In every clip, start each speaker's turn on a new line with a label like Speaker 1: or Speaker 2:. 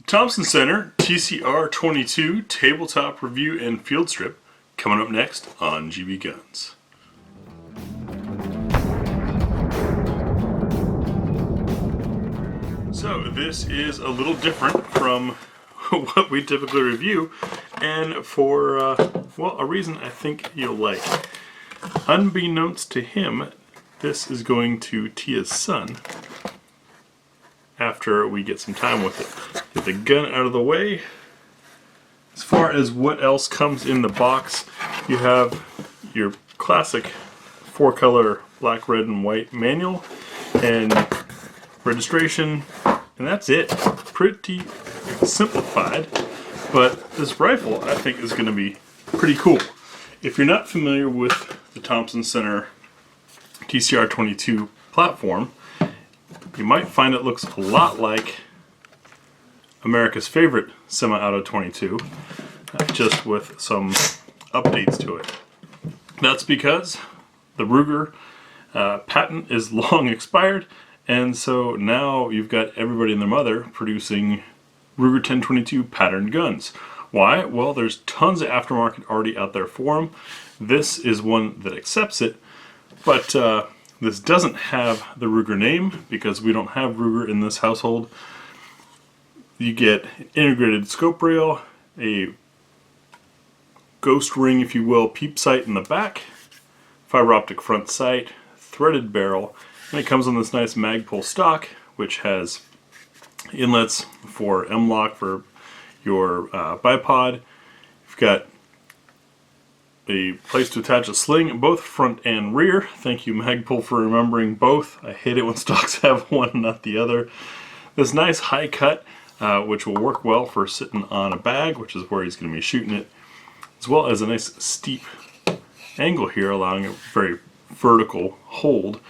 Speaker 1: Thompson Center TCR22 Tabletop Review and Field Strip coming up next on GBGuns. So this is a little different from what we typically review, and for well, a reason I think you'll like. Unbeknownst to him, this is going to Tia's son after we get some time with it. Get the gun out of the way. As far as what else comes in the box, you have your classic 4-color black, red, and white manual and registration, and that's it. Pretty simplified, but this rifle I think is going to be pretty cool. If you're not familiar with the Thompson Center TCR22 platform, you might find it looks a lot like America's favorite semi-auto 22, just with some updates to it. That's because the Ruger patent is long expired, and so now you've got everybody and their mother producing Ruger 1022 patterned guns. Why? Well, there's tons of aftermarket already out there for them. This is one that accepts it, but this doesn't have the Ruger name because we don't have Ruger in this household. You get integrated scope rail, a ghost ring, if you will, peep sight in the back, fiber optic front sight, threaded barrel, and it comes on this nice Magpul stock, which has inlets for M-lock for your bipod. You've got a place to attach a sling, both front and rear. Thank you, Magpul, for remembering both. I hate it when stocks have one and not the other. This nice high cut, which will work well for sitting on a bag, which is where he's going to be shooting it, as well as a nice steep angle here, allowing a very vertical hold.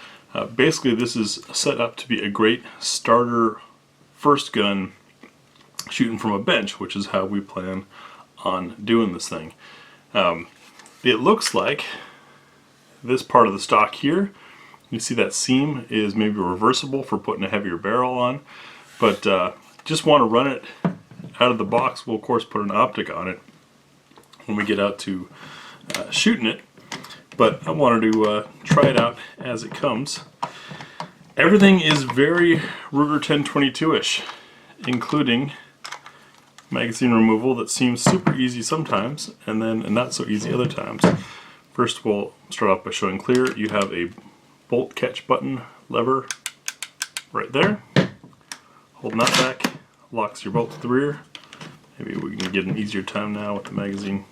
Speaker 1: Basically, this is set up to be a great starter first gun shooting from a bench, which is how we plan on doing this thing. It looks like this part of the stock here, you see that seam is maybe reversible for putting a heavier barrel on, but just want to run it out of the box. We'll of course put an optic on it when we get out to shooting it, but I wanted to try it out as it comes. Everything is very Ruger 1022-ish, including magazine removal that seems super easy sometimes and then not so easy other times. First, we'll start off by showing clear. You have a bolt catch button lever right there. Holding that back locks your bolt to the rear. Maybe we can get an easier time now with the magazine.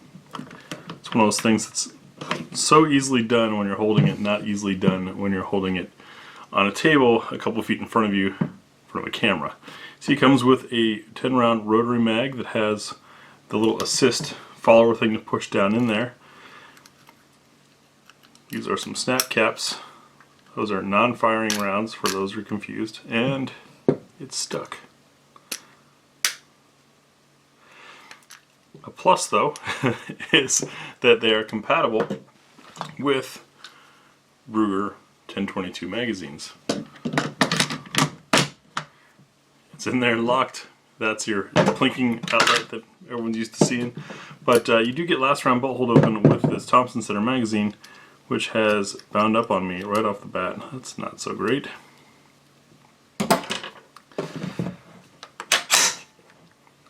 Speaker 1: It's one of those things that's so easily done when you're holding it, not easily done when you're holding it on a table a couple feet in front of you, in front of a camera. So it comes with a 10-round rotary mag that has the little assist follower thing to push down in there. These are some snap caps. Those are non-firing rounds for those who are confused, and it's stuck. A plus, though, is that they are compatible with Ruger 1022 magazines. It's in there locked. That's your plinking outlet that everyone's used to seeing. But you do get last round bolt hold open with this Thompson Center magazine, which has bound up on me right off the bat. That's not so great.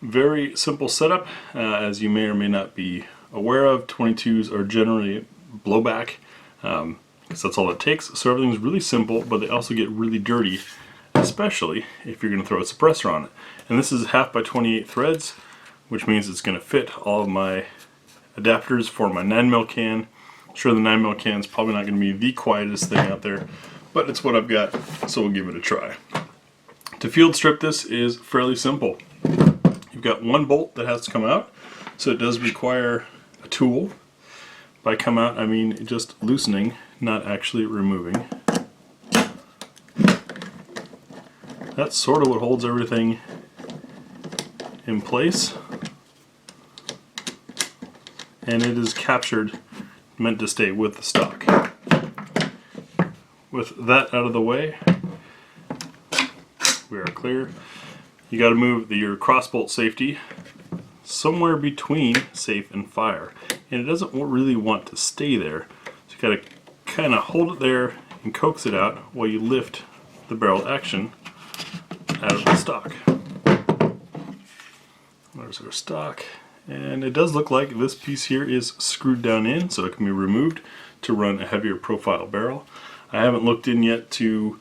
Speaker 1: Very simple setup, as you may or may not be aware of. 22s are generally blowback, because that's all it takes. So everything's really simple, but they also get really dirty, especially if you're going to throw a suppressor on it. And this is 1/2 by 28 threads, which means it's going to fit all of my adapters for my 9mm can. Sure, the 9mm can is probably not going to be the quietest thing out there, but it's what I've got, so we'll give it a try. To field strip this is fairly simple. You've got one bolt that has to come out, so it does require a tool. By come out, I mean just loosening, not actually removing. That's sort of what holds everything in place, and it is captured, meant to stay with the stock. With that out of the way, we are clear. you got to move your crossbolt safety somewhere between safe and fire, and it doesn't really want to stay there, so you got to kind of hold it there and coax it out while you lift the barrel action out of the stock. There's our stock, and it does look like this piece here is screwed down in, so it can be removed to run a heavier profile barrel. I haven't looked in yet to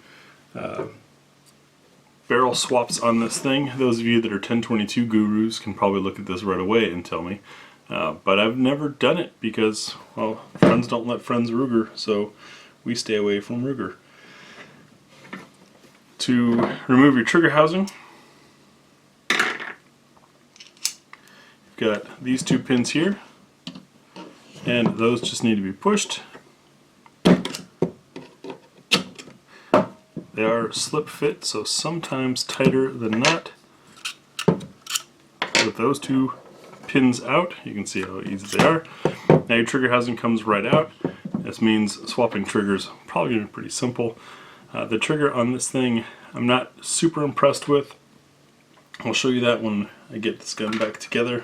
Speaker 1: barrel swaps on this thing. Those of you that are 1022 gurus can probably look at this right away and tell me. But I've never done it because, well, friends don't let friends Ruger, so we stay away from Ruger. To remove your trigger housing, you've got these two pins here, and those just need to be pushed. They are slip fit, so sometimes tighter than not. With those two pins out, you can see how easy they are. Now your trigger housing comes right out. This means swapping triggers probably going to be pretty simple. The trigger on this thing I'm not super impressed with. I'll show you that when I get this gun back together.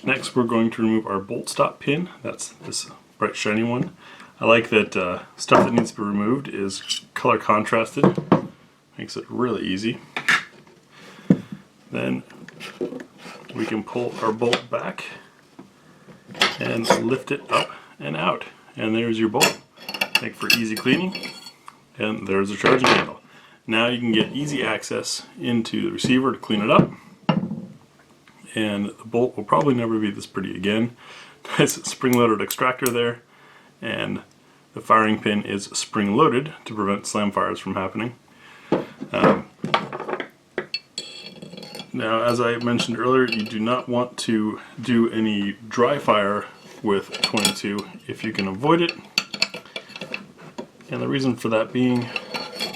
Speaker 1: Next we're going to remove our bolt stop pin. That's this bright shiny one. I like that stuff that needs to be removed is color contrasted. Makes it really easy. Then we can pull our bolt back and lift it up and out. And there's your bolt. Make for easy cleaning. And there's the charging handle. Now you can get easy access into the receiver to clean it up. And the bolt will probably never be this pretty again. Nice spring-loaded extractor there. And the firing pin is spring-loaded to prevent slam fires from happening. Now, as I mentioned earlier, you do not want to do any dry fire with 22 if you can avoid it. And the reason for that being,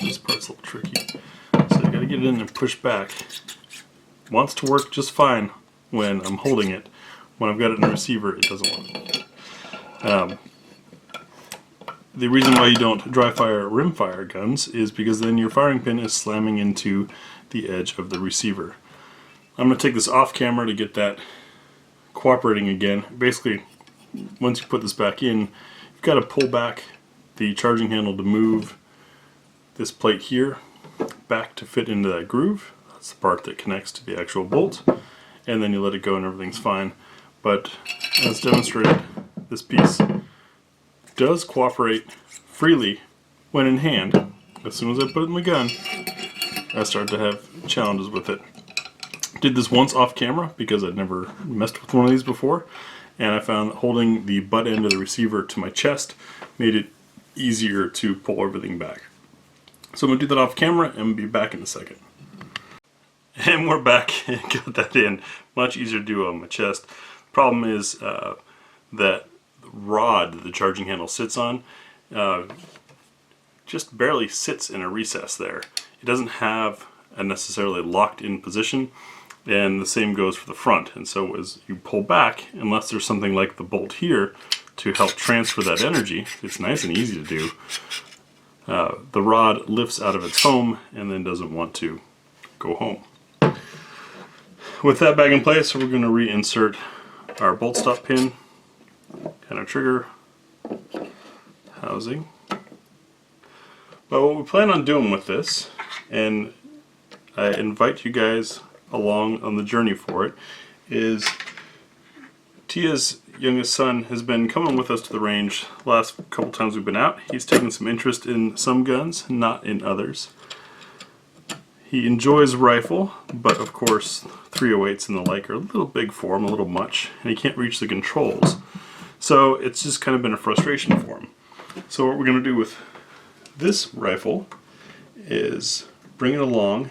Speaker 1: this part's a little tricky, so you gotta get it in and push back. It wants to work just fine when I'm holding it. When I've got it in the receiver, it doesn't want. The reason why you don't dry fire rim fire guns is because then your firing pin is slamming into the edge of the receiver. I'm going to take this off camera to get that cooperating again. Basically, once you put this back in, you've got to pull back the charging handle to move this plate here back to fit into that groove. That's the part that connects to the actual bolt, and then you let it go and everything's fine. But as demonstrated, this piece does cooperate freely when in hand. As soon as I put it in the gun, I start to have challenges with it. Did this once off camera because I'd never messed with one of these before, and I found that holding the butt end of the receiver to my chest made it easier to pull everything back. So I'm going to do that off camera and be back in a second. And we're back and got that in. Much easier to do on my chest. Problem is that rod that the charging handle sits on just barely sits in a recess there. It doesn't have a necessarily locked in position, and the same goes for the front. And so as you pull back, unless there's something like the bolt here to help transfer that energy, it's nice and easy to do. The rod lifts out of its home and then doesn't want to go home. With that back in place, we're going to reinsert our bolt stop pin and our trigger housing. But what we plan on doing with this, and I invite you guys along on the journey for it, is Tia's youngest son has been coming with us to the range the last couple times we've been out. He's taken some interest in some guns, not in others. He enjoys rifle, but of course 308s and the like are a little big for him, a little much, and he can't reach the controls. So it's just kind of been a frustration for him. So what we're going to do with this rifle is bring it along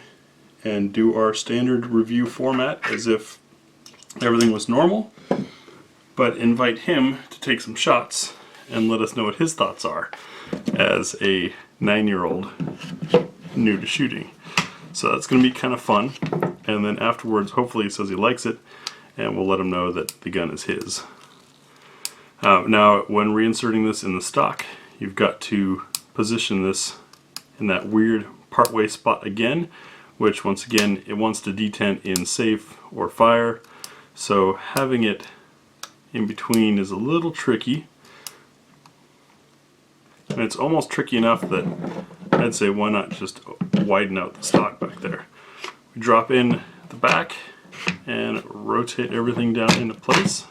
Speaker 1: and do our standard review format as if everything was normal, but invite him to take some shots and let us know what his thoughts are as a 9-year-old new to shooting. So that's going to be kind of fun, and then afterwards hopefully he says he likes it, and we'll let him know that the gun is his. Now when reinserting this in the stock, you've got to position this in that weird partway spot again which once again it wants to detent in safe or fire, so having it in between is a little tricky, and it's almost tricky enough that I'd say why not just widen out the stock back there. We drop in the back and rotate everything down into place.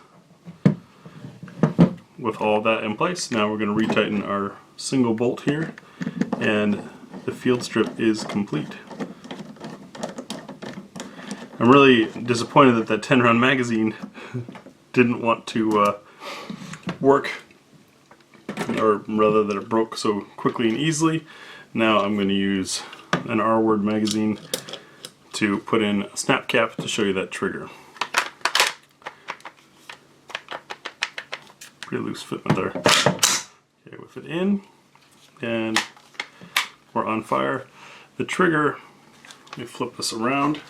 Speaker 1: With all that in place, now we're going to retighten our single bolt here, and the field strip is complete. I'm really disappointed that that 10-round magazine didn't want to work, or rather that it broke so quickly and easily. Now I'm going to use an R-word magazine to put in a snap cap to show you that trigger. Pretty loose fitment there. Okay, with it in, and we're on fire. The trigger, let me flip this around.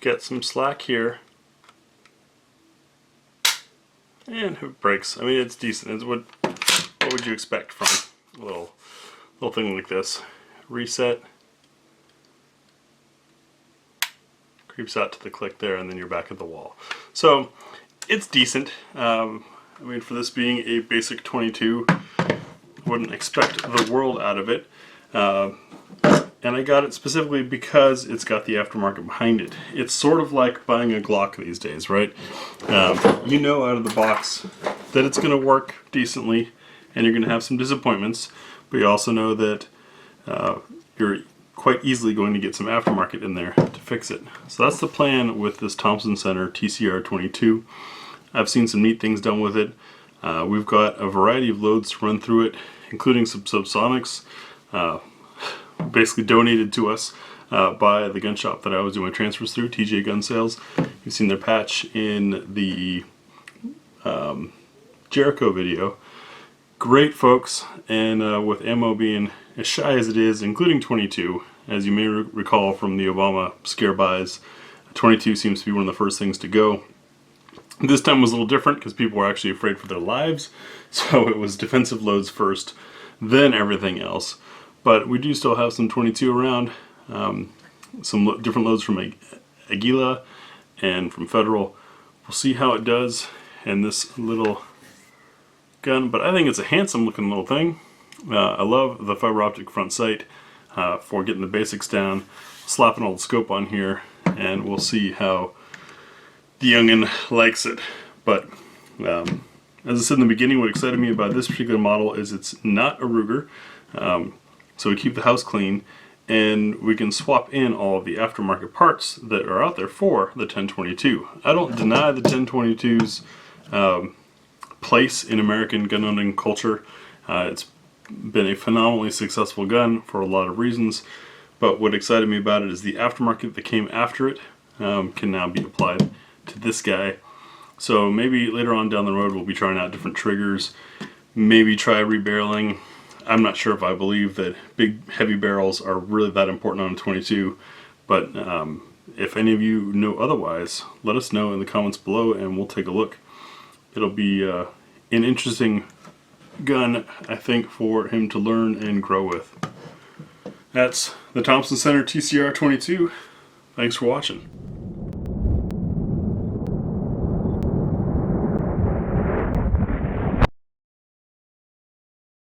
Speaker 1: Get some slack here, and it breaks. I mean, it's decent. It's what would you expect from a little thing like this? Reset. Creeps out to the click there, and then you're back at the wall. So it's decent. I mean, for this being a basic 22, wouldn't expect the world out of it. And I got it specifically because it's got the aftermarket behind it. It's sort of like buying a Glock these days, right? You know out of the box that it's going to work decently, and you're going to have some disappointments, but you also know that you're quite easily going to get some aftermarket in there to fix it. So that's the plan with this Thompson Center TCR22. I've seen some neat things done with it. We've got a variety of loads to run through it, including some subsonics, basically donated to us by the gun shop that I was doing my transfers through, TJ Gun Sales. You've seen their patch in the Jericho video. Great folks, and with ammo being as shy as it is, including 22, as you may recall from the Obama scare buys, 22 seems to be one of the first things to go. This time was a little different because people were actually afraid for their lives, so it was defensive loads first, then everything else. But we do still have some 22 around, some different loads from Aguila and from Federal. We'll see how it does in this little gun, but I think it's a handsome looking little thing. I love the fiber optic front sight for getting the basics down, slap an old scope on here, and we'll see how the youngin likes it. But as I said in the beginning, what excited me about this particular model is it's not a Ruger, so we keep the house clean, and we can swap in all of the aftermarket parts that are out there for the 1022. I don't deny the 1022's place in American gun owning culture. It's been a phenomenally successful gun for a lot of reasons, but what excited me about it is the aftermarket that came after it can now be applied to this guy. So maybe later on down the road we'll be trying out different triggers, maybe try rebarreling. I'm not sure if I believe that big heavy barrels are really that important on a 22, but if any of you know otherwise, let us know in the comments below and we'll take a look. It'll be an interesting gun, I think, for him to learn and grow with. That's the Thompson Center TCR22. Thanks for watching.